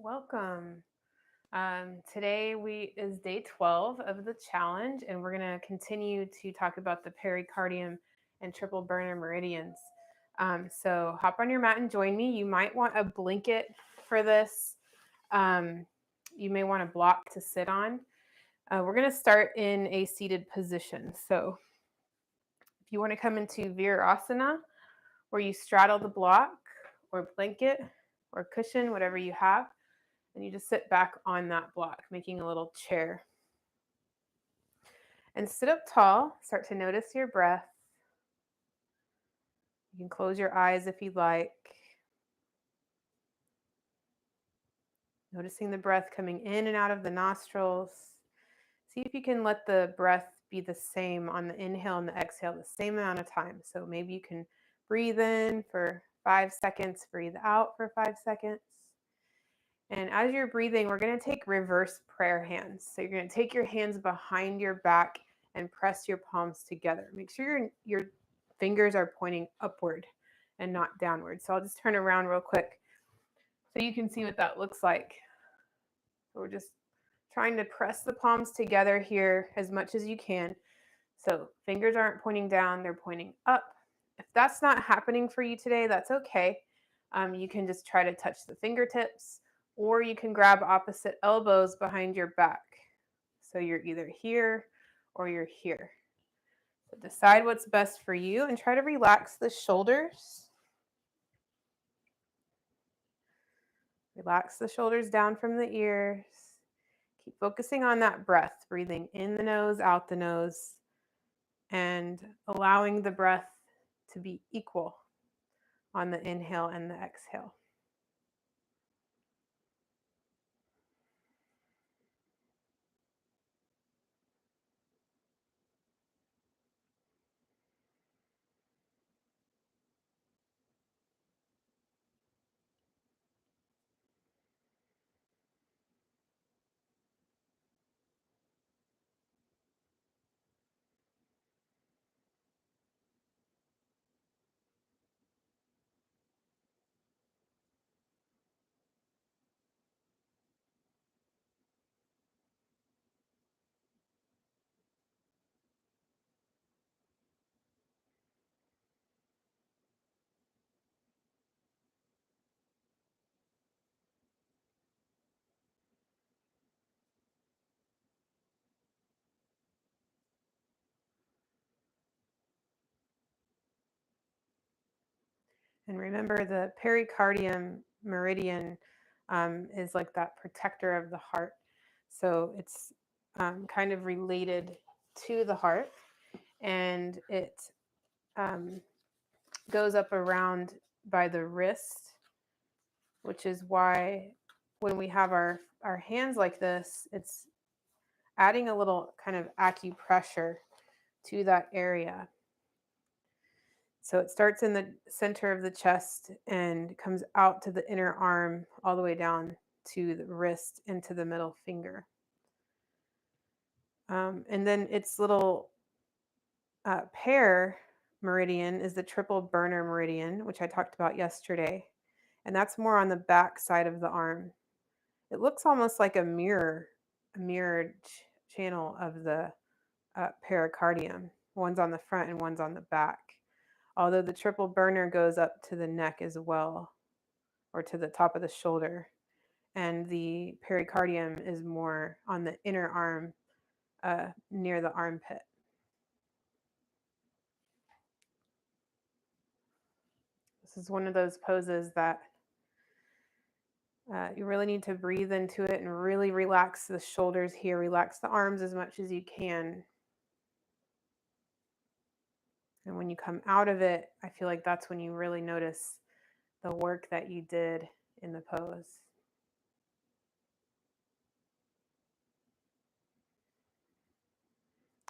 welcome. Today we is day 12 of the challenge, and we're going to continue to talk about the pericardium and triple burner meridians. So hop on your mat and join me. You might want a blanket for this. Um, you may want a block to sit on. We're going to start in a seated position. So if you want to come into Virasana, where you straddle the block or blanket or cushion, whatever you have, and you just sit back on that block, making a little chair. And sit up tall. Start to notice your breath. You can close your eyes if you'd like. Noticing the breath coming in and out of the nostrils. See if you can let the breath be the same on the inhale and the exhale, the same amount of time. So maybe you can breathe in for 5 seconds, breathe out for 5 seconds. And as you're breathing, we're going to take reverse prayer hands. So you're going to take your hands behind your back and press your palms together. Make sure your fingers are pointing upward and not downward. So I'll just turn around real quick so you can see what that looks like. So we're just trying to press the palms together here as much as you can. So fingers aren't pointing down, they're pointing up. If that's not happening for you today, that's okay. You can just try to touch the fingertips, or you can grab opposite elbows behind your back. So you're either here or you're here. So decide what's best for you and try to relax the shoulders. Relax the shoulders down from the ears. Keep focusing on that breath, breathing in the nose, out the nose, and allowing the breath to be equal on the inhale and the exhale. And remember, the pericardium meridian is like that protector of the heart. So it's kind of related to the heart, and it goes up around by the wrist, which is why when we have our hands like this, it's adding a little kind of acupressure to that area. So it starts in the center of the chest and comes out to the inner arm, all the way down to the wrist into the middle finger. And then its little pair meridian is the triple burner meridian, which I talked about yesterday. And that's more on the back side of the arm. It looks almost like a mirrored channel of the pericardium. One's on the front and one's on the back. Although the triple burner goes up to the neck as well, or to the top of the shoulder. And the pericardium is more on the inner arm, near the armpit. This is one of those poses that you really need to breathe into it and really relax the shoulders here. Relax the arms as much as you can. And when you come out of it, I feel like that's when you really notice the work that you did in the pose.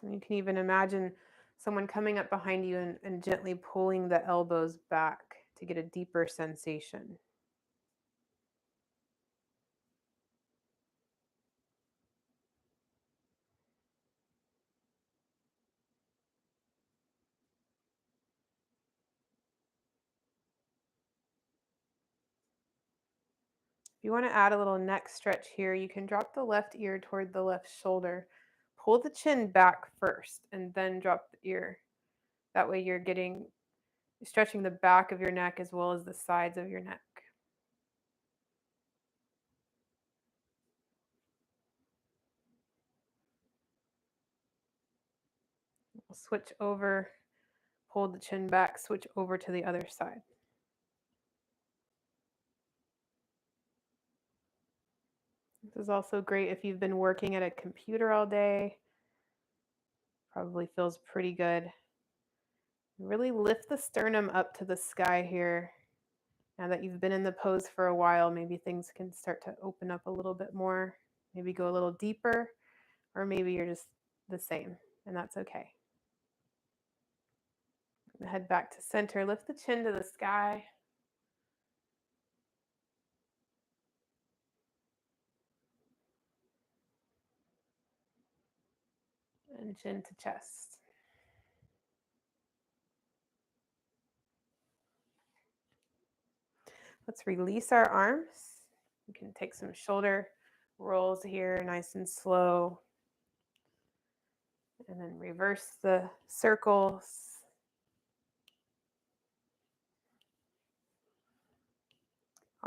And you can even imagine someone coming up behind you and gently pulling the elbows back to get a deeper sensation. If you want to add a little neck stretch here, you can drop the left ear toward the left shoulder. Pull the chin back first and then drop the ear. That way you're stretching the back of your neck as well as the sides of your neck. We'll switch over, hold the chin back, switch over to the other side. This is also great if you've been working at a computer all day. Probably feels pretty good. Really lift the sternum up to the sky here. Now that you've been in the pose for a while, maybe things can start to open up a little bit more, maybe go a little deeper, or maybe you're just the same, and that's okay. Head back to center, lift the chin to the sky. And chin to chest. Let's release our arms. You can take some shoulder rolls here, nice and slow. And then reverse the circles.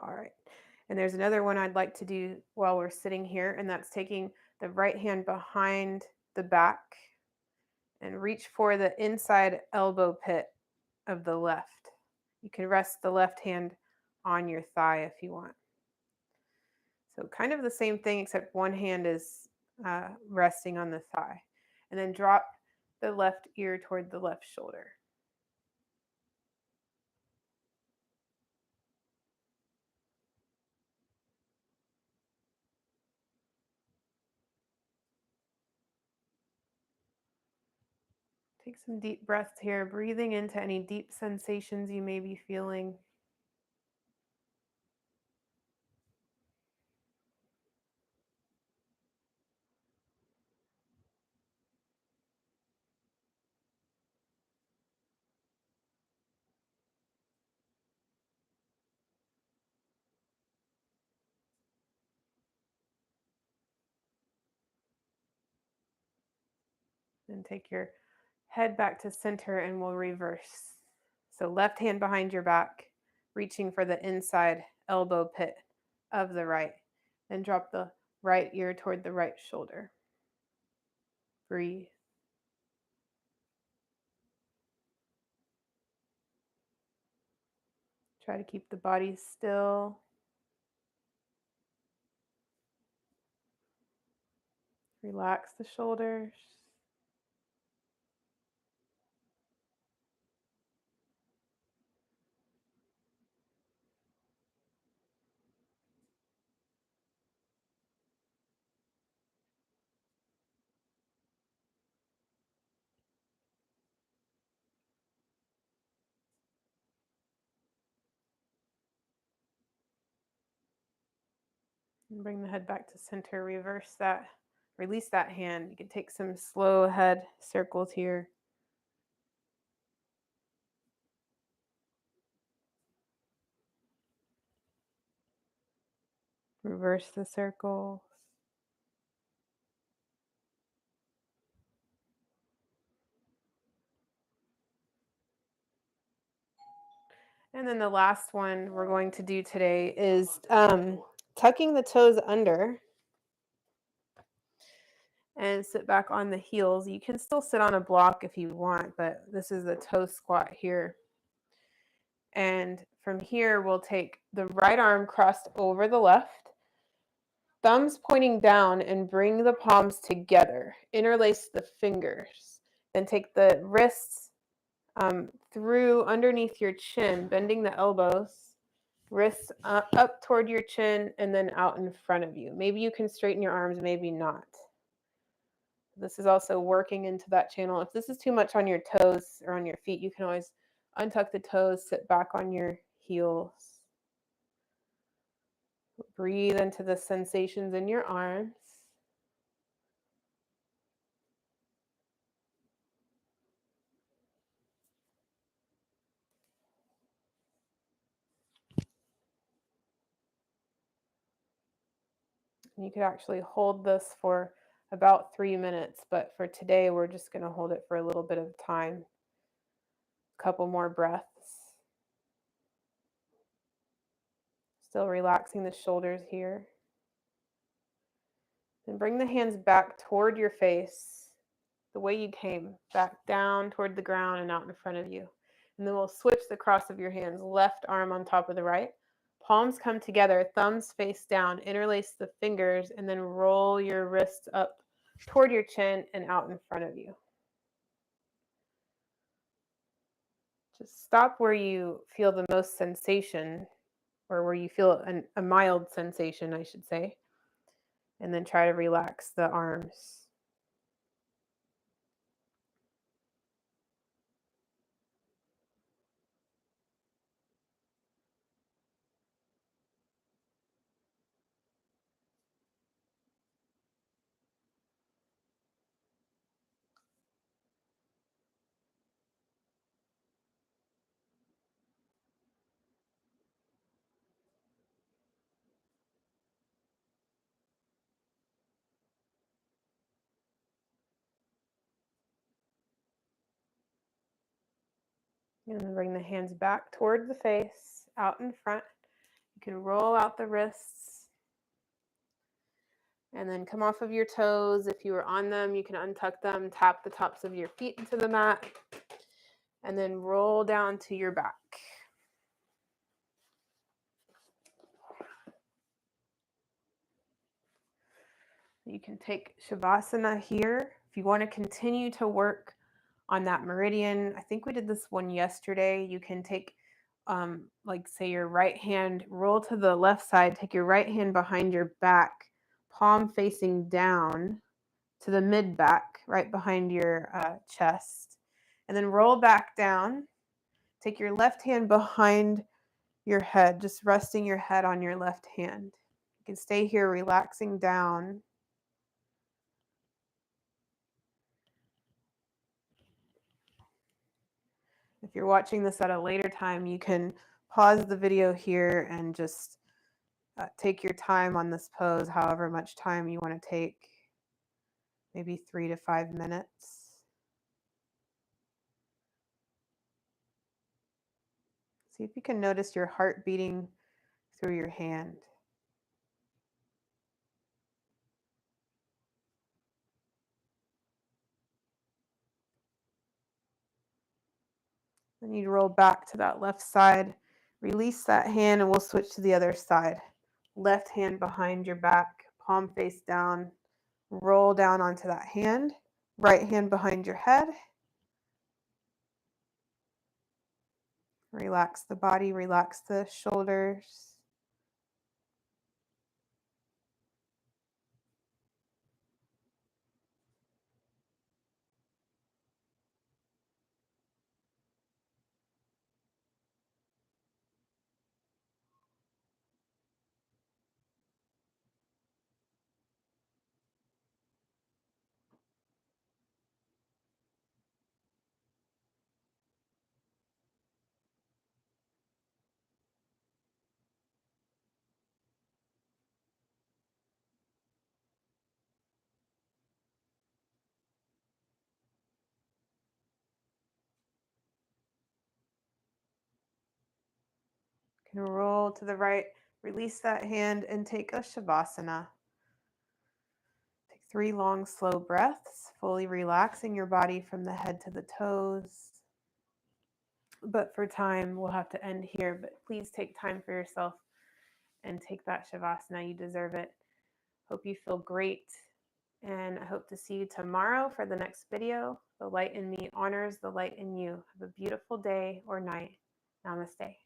All right. And there's another one I'd like to do while we're sitting here, and that's taking the right hand behind the back and reach for the inside elbow pit of the left. You can rest the left hand on your thigh if you want. So kind of the same thing, except one hand is resting on the thigh. And then drop the left ear toward the left shoulder. Take some deep breaths here, breathing into any deep sensations you may be feeling. And take your head back to center and we'll reverse. So left hand behind your back, reaching for the inside elbow pit of the right. Then drop the right ear toward the right shoulder. Breathe. Try to keep the body still. Relax the shoulders. And bring the head back to center. Reverse that. Release that hand. You can take some slow head circles here. Reverse the circles. And then the last one we're going to do today is tucking the toes under and sit back on the heels. You can still sit on a block if you want, but this is the toe squat here. And from here, we'll take the right arm crossed over the left, thumbs pointing down, and bring the palms together. Interlace the fingers. Then take the wrists through underneath your chin, bending the elbows, wrists up toward your chin, and then out in front of you. Maybe you can straighten your arms, maybe not. This is also working into that channel. If this is too much on your toes or on your feet, you can always untuck the toes, sit back on your heels. Breathe into the sensations in your arms. You could actually hold this for about 3 minutes, but for today, we're just going to hold it for a little bit of time. A couple more breaths. Still relaxing the shoulders here. And bring the hands back toward your face, the way you came, back down toward the ground and out in front of you. And then we'll switch the cross of your hands, left arm on top of the right. Palms come together, thumbs face down, interlace the fingers, and then roll your wrists up toward your chin and out in front of you. Just stop where you feel the most sensation, or where you feel a mild sensation, I should say, and then try to relax the arms. And then bring the hands back toward the face, out in front. You can roll out the wrists. And then come off of your toes. If you were on them, you can untuck them, tap the tops of your feet into the mat, and then roll down to your back. You can take Shavasana here. If you want to continue to work on that meridian, I think we did this one yesterday. You can take, like say your right hand, roll to the left side, take your right hand behind your back, palm facing down to the mid back, right behind your chest, and then roll back down. Take your left hand behind your head, just resting your head on your left hand. You can stay here, relaxing down. If you're watching this at a later time, you can pause the video here and just take your time on this pose, however much time you want to take, maybe 3 to 5 minutes. See if you can notice your heart beating through your hand. Then you roll back to that left side, release that hand, and we'll switch to the other side. Left hand behind your back, palm face down, roll down onto that hand, right hand behind your head. Relax the body, relax the shoulders. You can roll to the right, release that hand, and take a Shavasana. Take 3 long, slow breaths, fully relaxing your body from the head to the toes. But for time, we'll have to end here. But please take time for yourself and take that Shavasana. You deserve it. Hope you feel great. And I hope to see you tomorrow for the next video. The light in me honors the light in you. Have a beautiful day or night. Namaste.